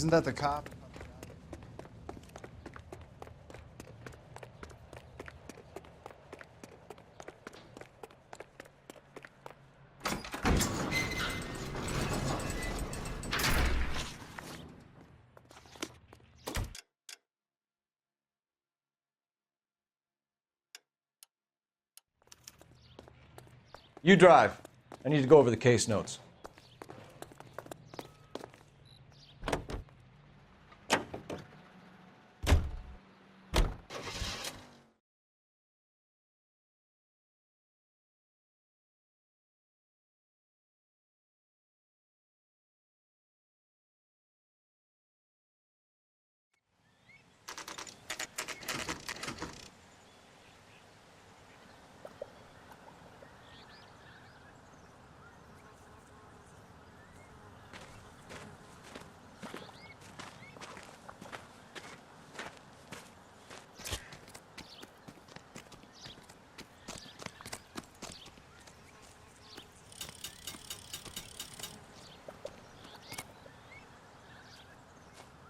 Isn't that the cop? You drive. I need to go over the case notes.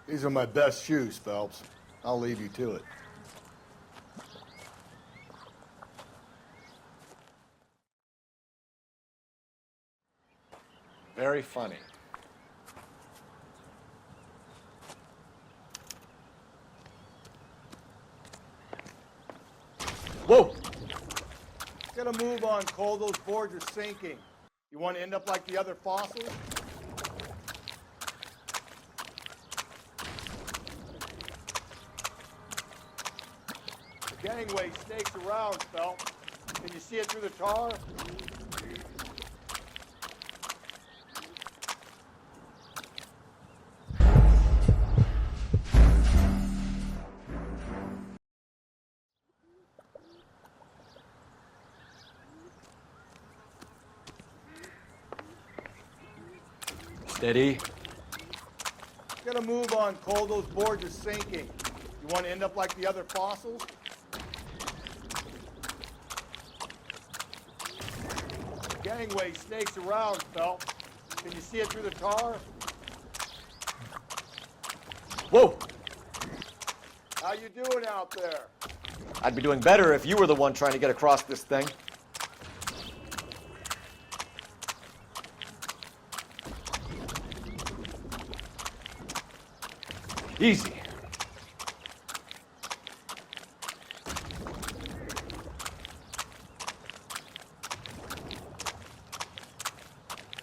These are my best shoes, Phelps. I'll leave you to it. Very funny. Whoa! Get a move on, Cole. Those boards are sinking. You want to end up like the other fossils? The gangway snakes around, Phelps. Can you see it through the tar? Steady. Get a move on, Cole. Those boards are sinking. You want to end up like the other fossils? The gangway snakes around, Phelps. Can you see it through the tar? Whoa! How you doing out there? I'd be doing better if you were the one trying to get across this thing. Easy.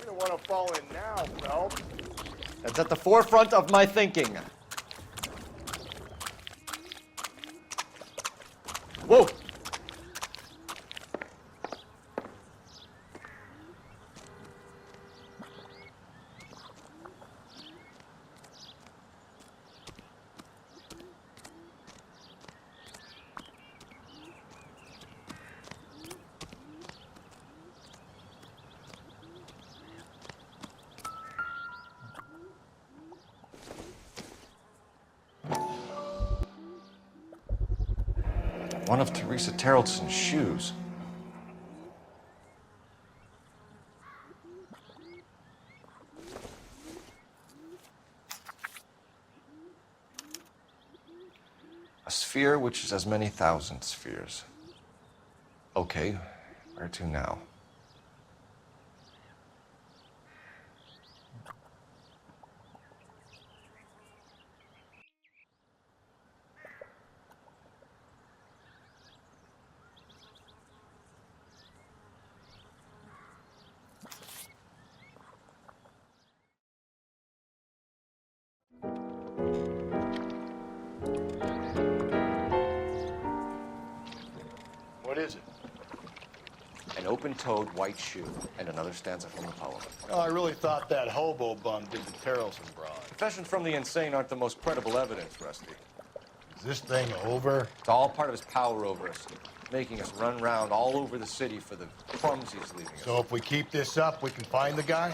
You don't want to fall in now, Phelps. That's at the forefront of my thinking. Whoa! One of Teresa Terreldson's shoes. A sphere which is as many thousand spheres. Okay, where to now? What is it? An open-toed white shoe and another stanza from the poem. Oh, I really thought that hobo bum did the Terrelson broad. Confessions from the insane aren't the most credible evidence, Rusty. Is this thing over? It's all part of his power over us, making us run round all over the city for the crumbs he's leaving us. So if we keep this up, we can find the guy?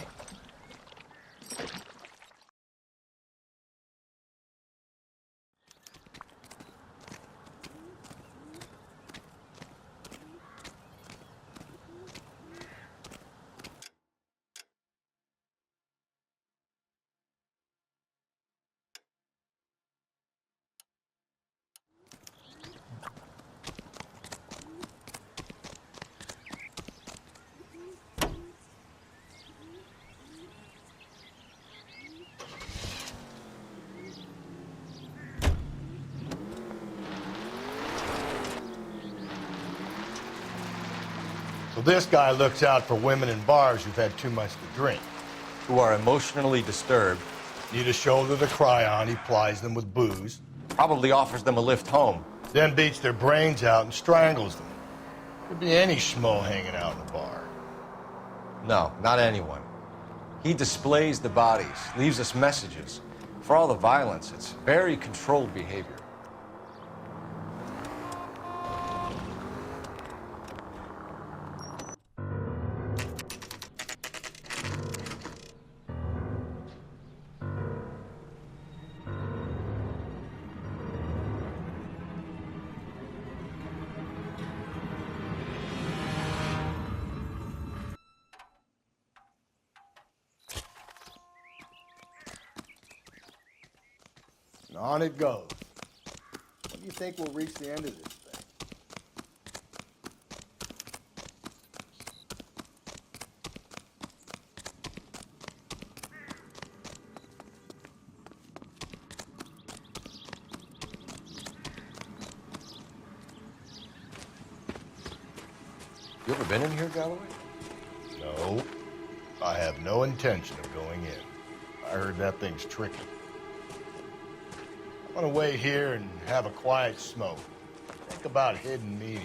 So this guy looks out for women in bars who've had too much to drink. Who are emotionally disturbed. Need a shoulder to cry on, he plies them with booze. Probably offers them a lift home. Then beats their brains out and strangles them. Could be any schmo hanging out in a bar. No, not anyone. He displays the bodies, leaves us messages. For all the violence, it's very controlled behavior. And on it goes. When do you think we'll reach the end of this thing? You ever been in here, Galloway? No, I have no intention of going in. I heard that thing's tricky. I want to wait here and have a quiet smoke. Think about hidden meetings.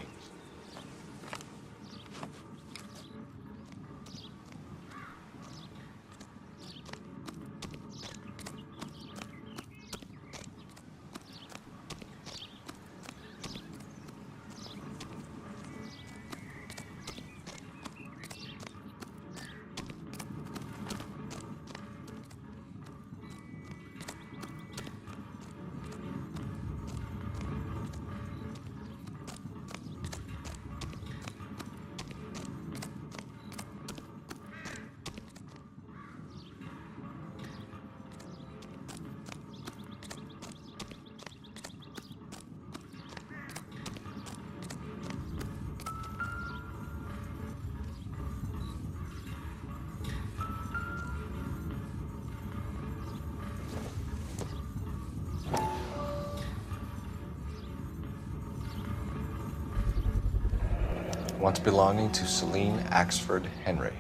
Once belonging to Celine Axford Henry.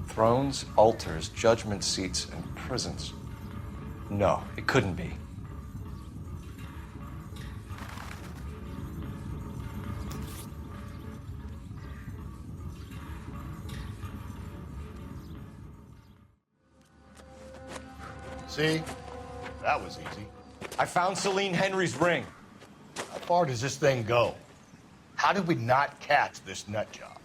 Thrones, altars, judgment seats, and prisons. No, it couldn't be. See? That was easy. I found Celine Henry's ring. How far does this thing go? How did we not catch this nut job?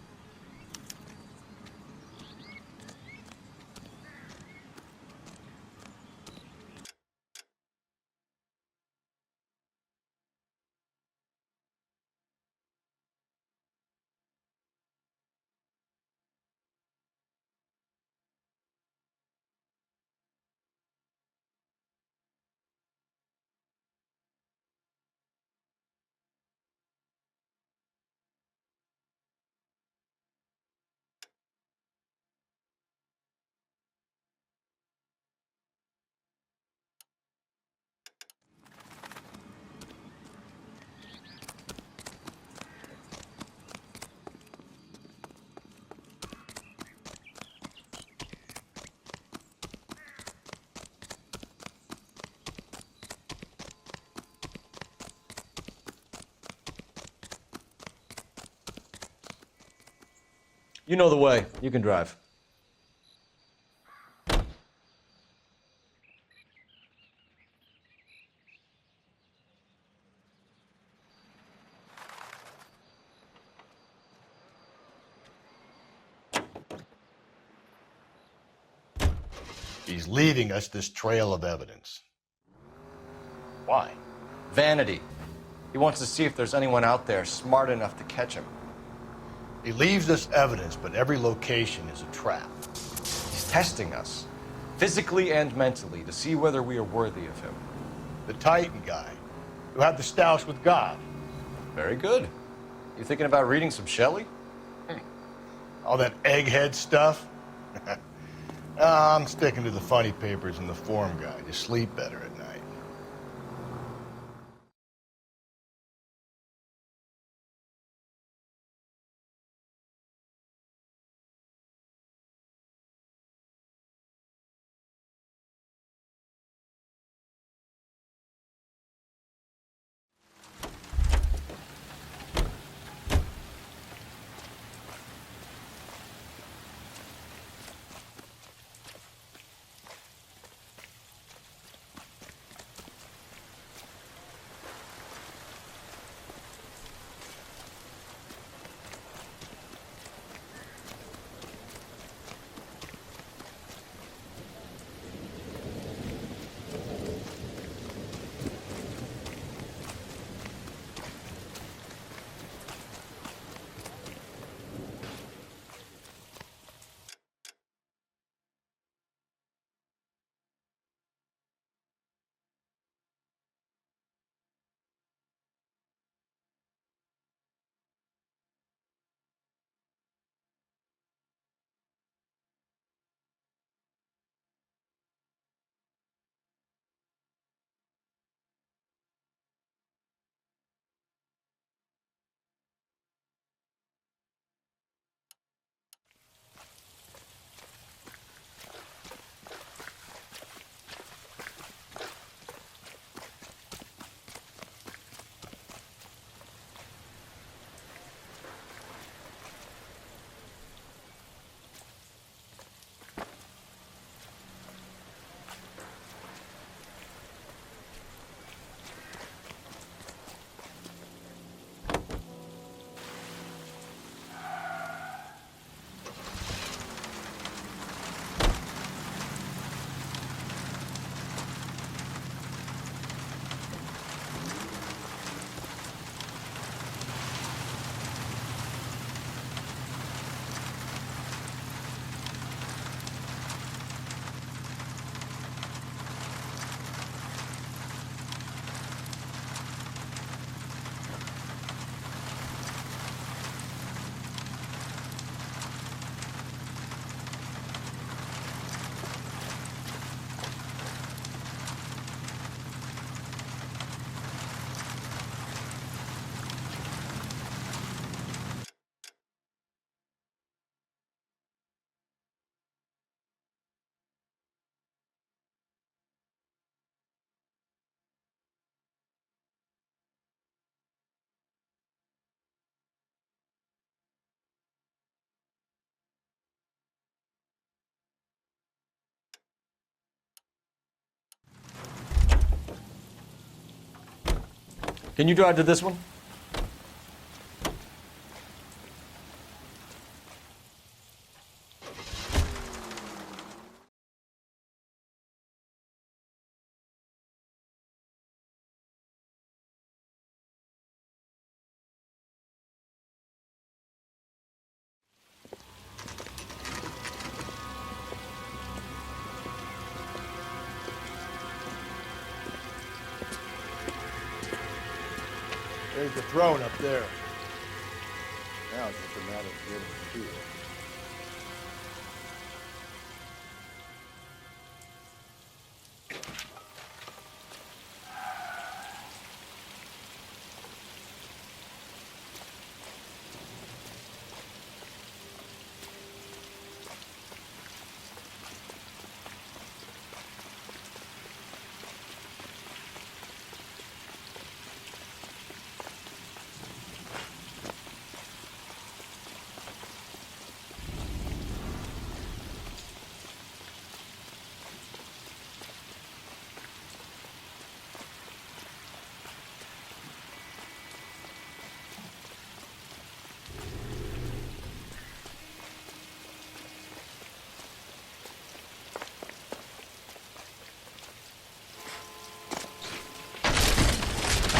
You know the way. You can drive. He's leaving us this trail of evidence. Why? Vanity. He wants to see if there's anyone out there smart enough to catch him. He leaves us evidence, but every location is a trap. He's testing us, physically and mentally, to see whether we are worthy of him. The Titan guy, who had the stoush with God. Very good. You thinking about reading some Shelley? All that egghead stuff. I'm sticking to the funny papers and the form guide. You sleep better at night. Can you drive to this one? There's the throne up there. Now it's just a matter of getting to it.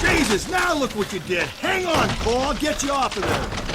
Jesus, now look what you did. Hang on, Cole. I'll get you off of there.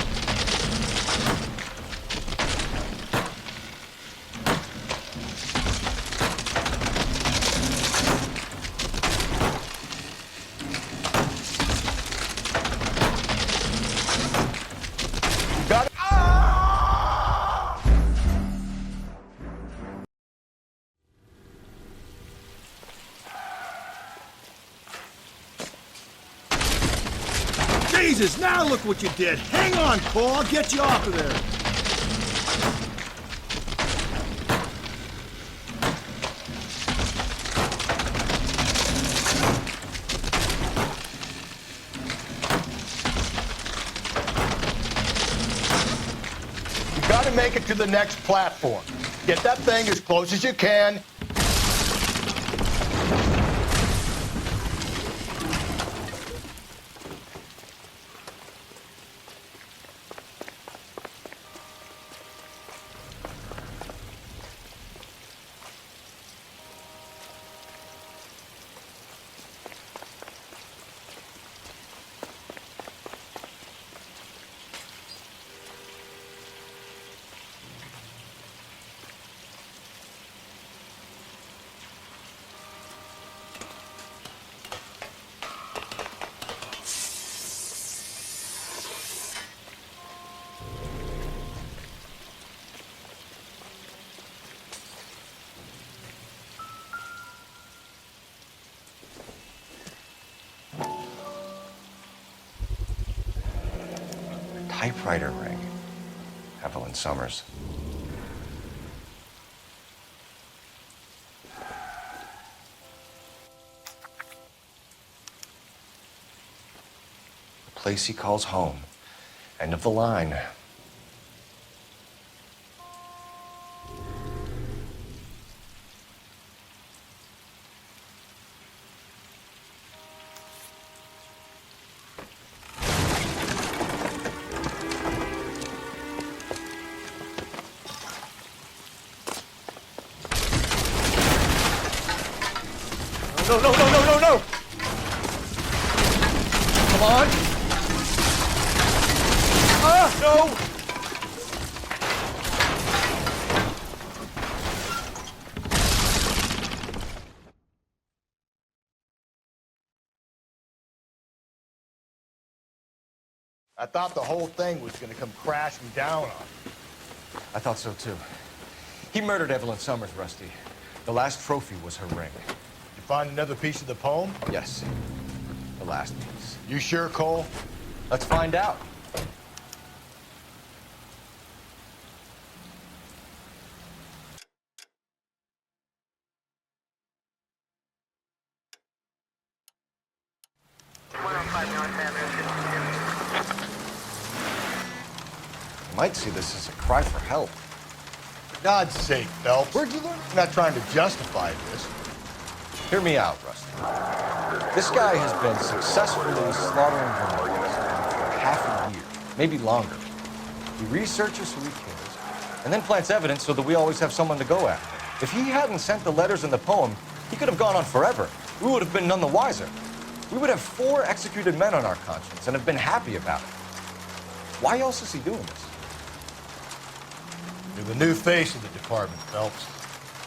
Jesus, now look what you did. Hang on, Cole, I'll get you off of there. You gotta make it to the next platform. Get that thing as close as you can. Typewriter ring. Evelyn Summers. The place he calls home. End of the line. No, no, no, no, no, no! Come on! Ah, no! I thought the whole thing was gonna come crashing down on me. I thought so too. He murdered Evelyn Summers, Rusty. The last trophy was her ring. You find another piece of the poem? Yes. The last piece. You sure, Cole? Let's find out. You might see this as a cry for help. For God's sake, Phelps. Where'd you learn? I'm not trying to justify this. Hear me out, Rusty. This guy has been successfully slaughtering Vermonters for half a year, maybe longer. He researches who he kills, and then plants evidence so that we always have someone to go after. If he hadn't sent the letters in the poem, he could have gone on forever. We would have been none the wiser. We would have 4 executed men on our conscience and have been happy about it. Why else is he doing this? You're the new face of the department, Phelps.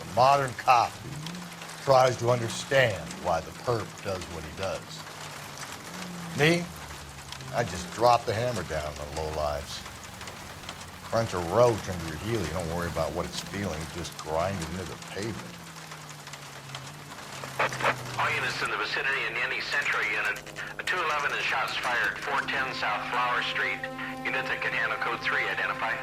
A modern cop who tries to understand why the perp does what he does. Me? I just drop the hammer down on lowlives. Crunch a roach under your heel, you don't worry about what it's feeling, just grind it into the pavement. All units in the vicinity in any Central unit. A 211 and shots fired 410 South Flower Street. Unit that can handle code 3, identify.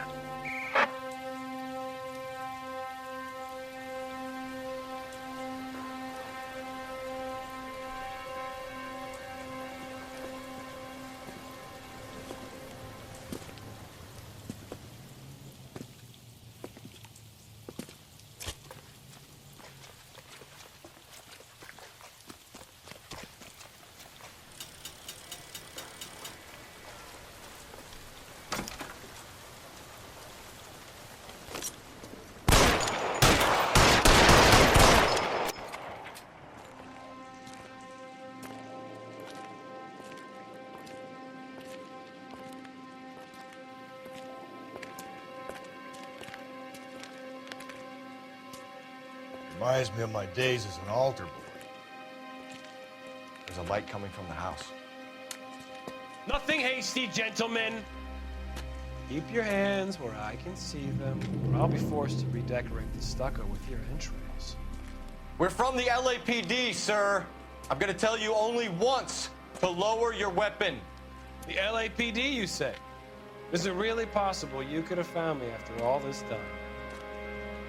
Reminds me of my days as an altar boy. There's a light coming from the house. Nothing hasty, gentlemen. Keep your hands where I can see them, or I'll be forced to redecorate the stucco with your entrails. We're from the LAPD, sir. I'm gonna tell you only once to lower your weapon. The LAPD, you say? Is it really possible you could have found me after all this time?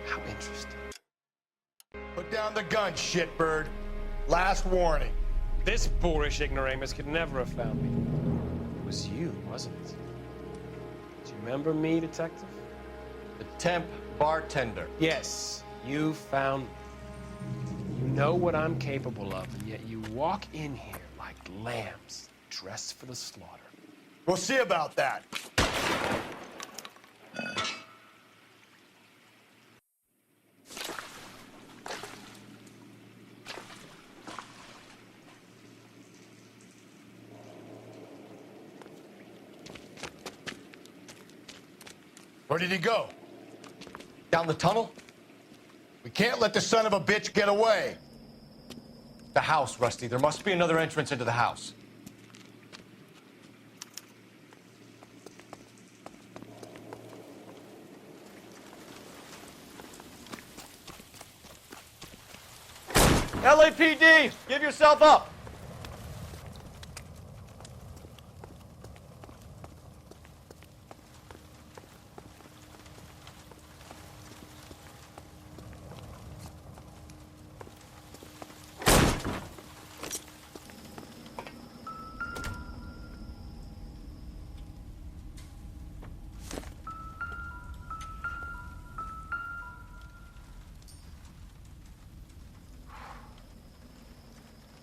How interesting. Put down the gun, shitbird. Last warning. This boorish ignoramus could never have found me. It was you, wasn't it? Do you remember me, detective? The temp bartender. Yes, you found me. You know what I'm capable of, and yet you walk in here like lambs dressed for the slaughter. We'll see about that. Where did he go? Down the tunnel? We can't let the son of a bitch get away. The house, Rusty. There must be another entrance into the house. LAPD, give yourself up.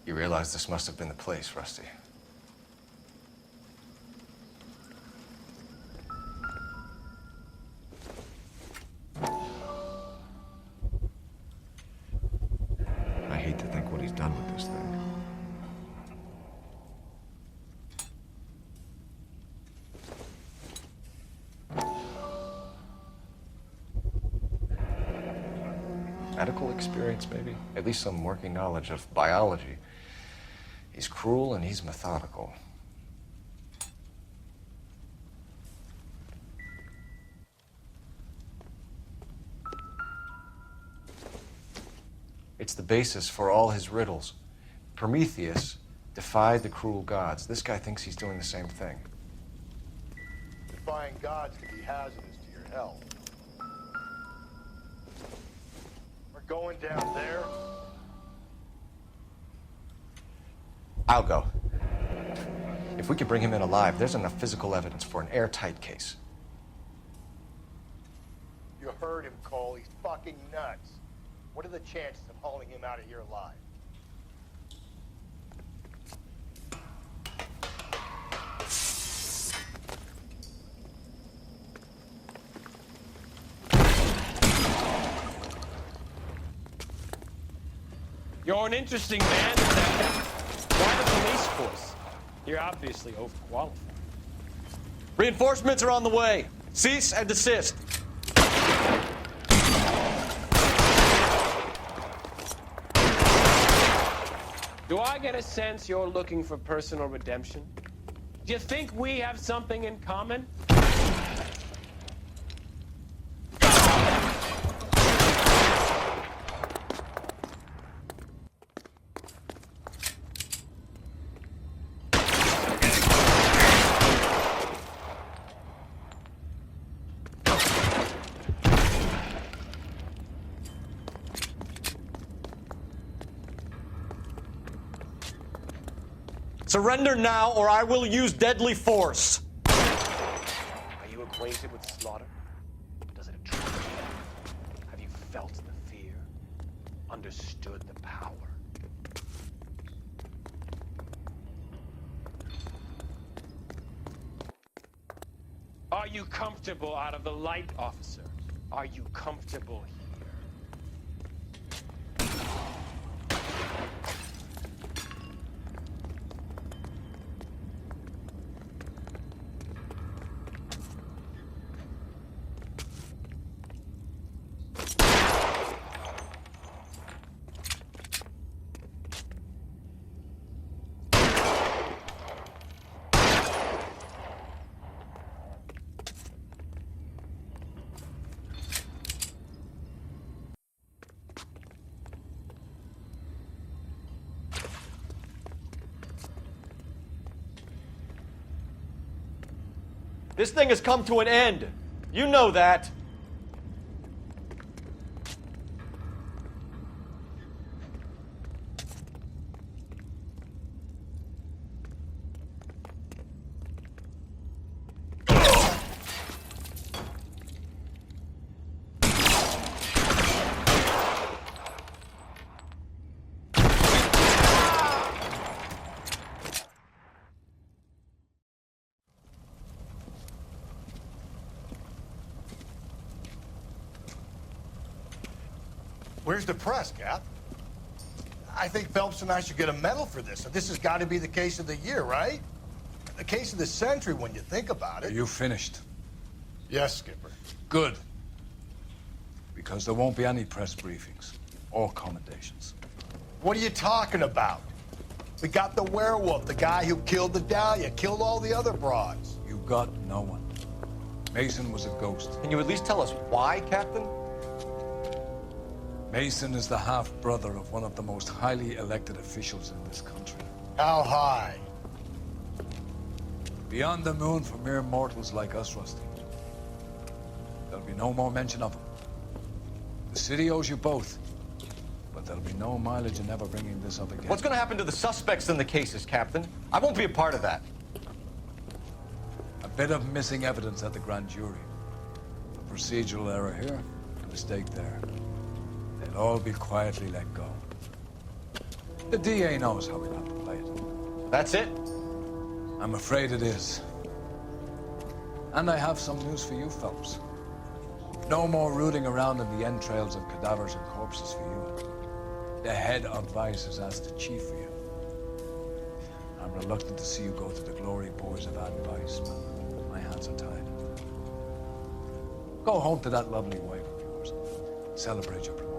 You realize this must have been the place, Rusty. I hate to think what he's done with this thing. Medical experience, maybe? At least some working knowledge of biology. He's cruel and he's methodical. It's the basis for all his riddles. Prometheus defied the cruel gods. This guy thinks he's doing the same thing. Defying gods can be hazardous to your health. We're going down there. I'll go. If we could bring him in alive, there's enough physical evidence for an airtight case. You heard him, Cole. He's fucking nuts. What are the chances of hauling him out of here alive? You're an interesting man, detective. Why the police force? You're obviously overqualified. Reinforcements are on the way. Cease and desist. Do I get a sense you're looking for personal redemption? Do you think we have something in common? Surrender now, or I will use deadly force. Are you acquainted with slaughter? Does it attract you? Have you felt the fear? Understood the power? Are you comfortable out of the light, officer? Are you comfortable here? This thing has come to an end. You know that. Where's the press, Cap? I think Phelps and I should get a medal for this. This has got to be the case of the year, right? The case of the century when you think about Are it. you finished? Yes, Skipper. Good. Because there won't be any press briefings or commendations. What are you talking about? We got the werewolf, the guy who killed the Dahlia, killed all the other broads. You got no one. Mason was a ghost. Can you at least tell us why, Captain? Mason is the half-brother of one of the most highly elected officials in this country. How high? Beyond the moon for mere mortals like us, Rusty. There'll be no more mention of him. The city owes you both. But there'll be no mileage in ever bringing this up again. What's going to happen to the suspects in the cases, Captain? I won't be a part of that. A bit of missing evidence at the grand jury. A procedural error here, a mistake there. They'll all be quietly let go. The DA knows how we'll have to play it. That's it? I'm afraid it is. And I have some news for you, Phelps. No more rooting around in the entrails of cadavers and corpses for you. The head of Vice has asked the chief for you. I'm reluctant to see you go to the glory boys of Vice, but my hands are tied. Go home to that lovely wife of yours. Celebrate your promotion.